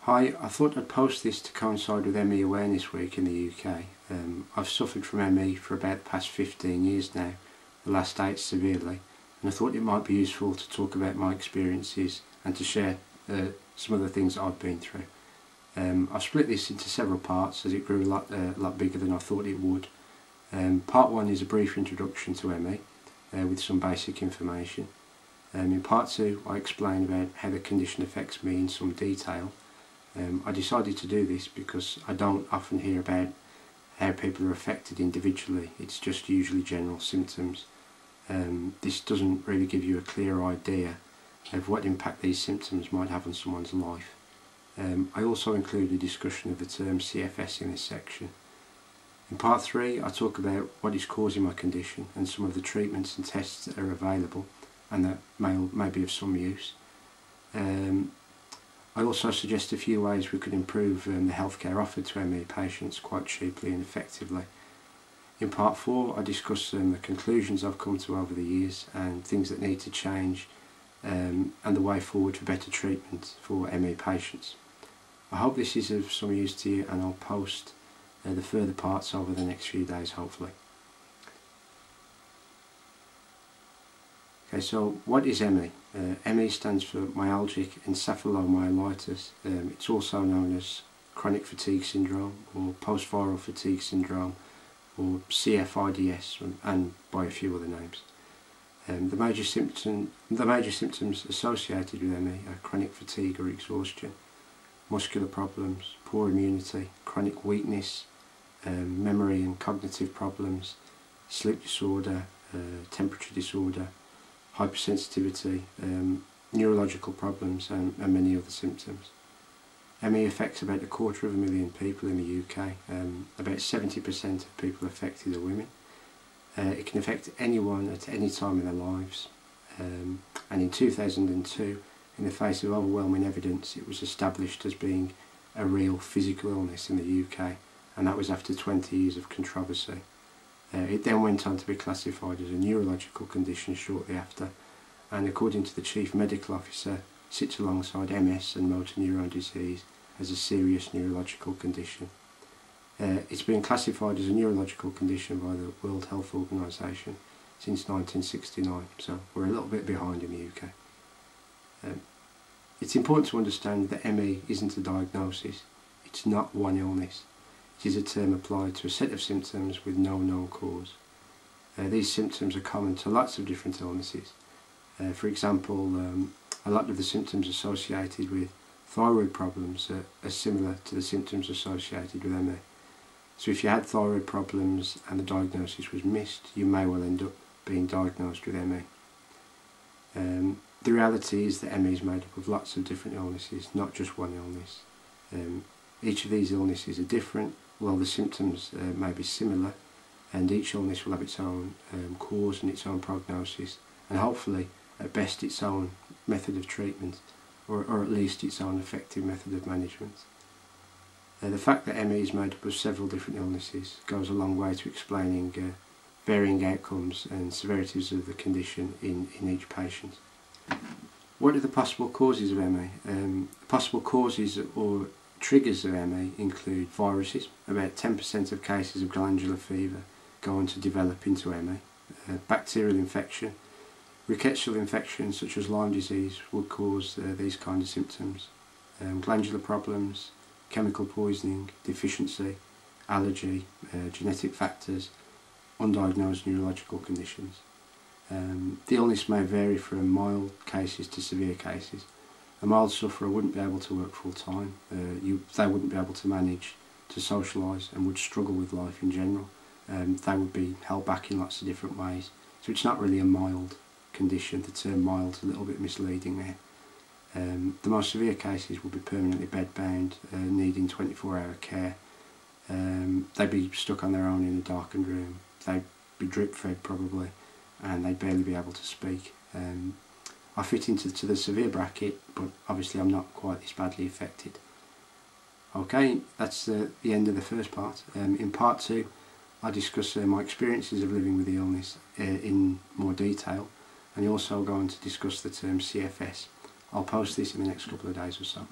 Hi, I thought I'd post this to coincide with ME Awareness Week in the UK. I've suffered from ME for about the past 15 years now, the last 8 severely, and I thought it might be useful to talk about my experiences and to share some of the things that I've been through. I've split this into several parts as it grew a lot bigger than I thought it would. Part 1 is a brief introduction to ME with some basic information. In part 2 I explain about how the condition affects me in some detail. I decided to do this because I don't often hear about how people are affected individually. It's just usually general symptoms. This doesn't really give you a clear idea of what impact these symptoms might have on someone's life. I also include a discussion of the term CFS in this section. In part 3 I talk about what is causing my condition and some of the treatments and tests that are available and that may be of some use. I also suggest a few ways we could improve the healthcare offered to ME patients quite cheaply and effectively. In part 4 I discuss the conclusions I've come to over the years and things that need to change and the way forward for better treatment for ME patients. I hope this is of some use to you, and I'll post the further parts over the next few days hopefully. Okay, so what is ME? ME stands for myalgic encephalomyelitis. It's also known as chronic fatigue syndrome or post-viral fatigue syndrome or CFIDS, and by a few other names. The major symptoms associated with ME are chronic fatigue or exhaustion, muscular problems, poor immunity, chronic weakness, memory and cognitive problems, sleep disorder, temperature disorder, hypersensitivity, neurological problems and many other symptoms. ME affects about 250,000 people in the UK. About 70% of people affected are women. It can affect anyone at any time in their lives, and in 2002, in the face of overwhelming evidence, it was established as being a real physical illness in the UK, and that was after 20 years of controversy. It then went on to be classified as a neurological condition shortly after, and according to the Chief Medical Officer, sits alongside MS and motor neurone disease as a serious neurological condition. It's been classified as a neurological condition by the World Health Organization since 1969, so we're a little bit behind in the UK. It's important to understand that ME isn't a diagnosis. It's not one illness. It is a term applied to a set of symptoms with no known cause. These symptoms are common to lots of different illnesses. For example, a lot of the symptoms associated with thyroid problems are similar to the symptoms associated with ME. So if you had thyroid problems and the diagnosis was missed, you may well end up being diagnosed with ME. The reality is that ME is made up of lots of different illnesses, not just one illness. Each of these illnesses are different, while the symptoms may be similar, and each illness will have its own cause and its own prognosis, and hopefully at best its own method of treatment, or at least its own effective method of management. The fact that ME is made up of several different illnesses goes a long way to explaining varying outcomes and severities of the condition in each patient. What are the possible causes of ME? Possible causes or triggers of ME include viruses. About 10% of cases of glandular fever go on to develop into ME. Bacterial infection. Rickettsial infections such as Lyme disease would cause these kind of symptoms. Glandular problems, chemical poisoning, deficiency, allergy, genetic factors, undiagnosed neurological conditions. The illness may vary from mild cases to severe cases. A mild sufferer wouldn't be able to work full time, they wouldn't be able to manage to socialise and would struggle with life in general. They would be held back in lots of different ways. So it's not really a mild condition. The term mild is a little bit misleading there. The most severe cases will be permanently bedbound, needing 24-hour care. They'd be stuck on their own in a darkened room. They'd be drip fed probably, and they'd barely be able to speak. I fit into the severe bracket, but obviously I'm not quite this badly affected. Okay, that's the end of the first part. In part 2 I discuss my experiences of living with the illness in more detail, and also go on to discuss the term CFS. I'll post this in the next couple of days or so.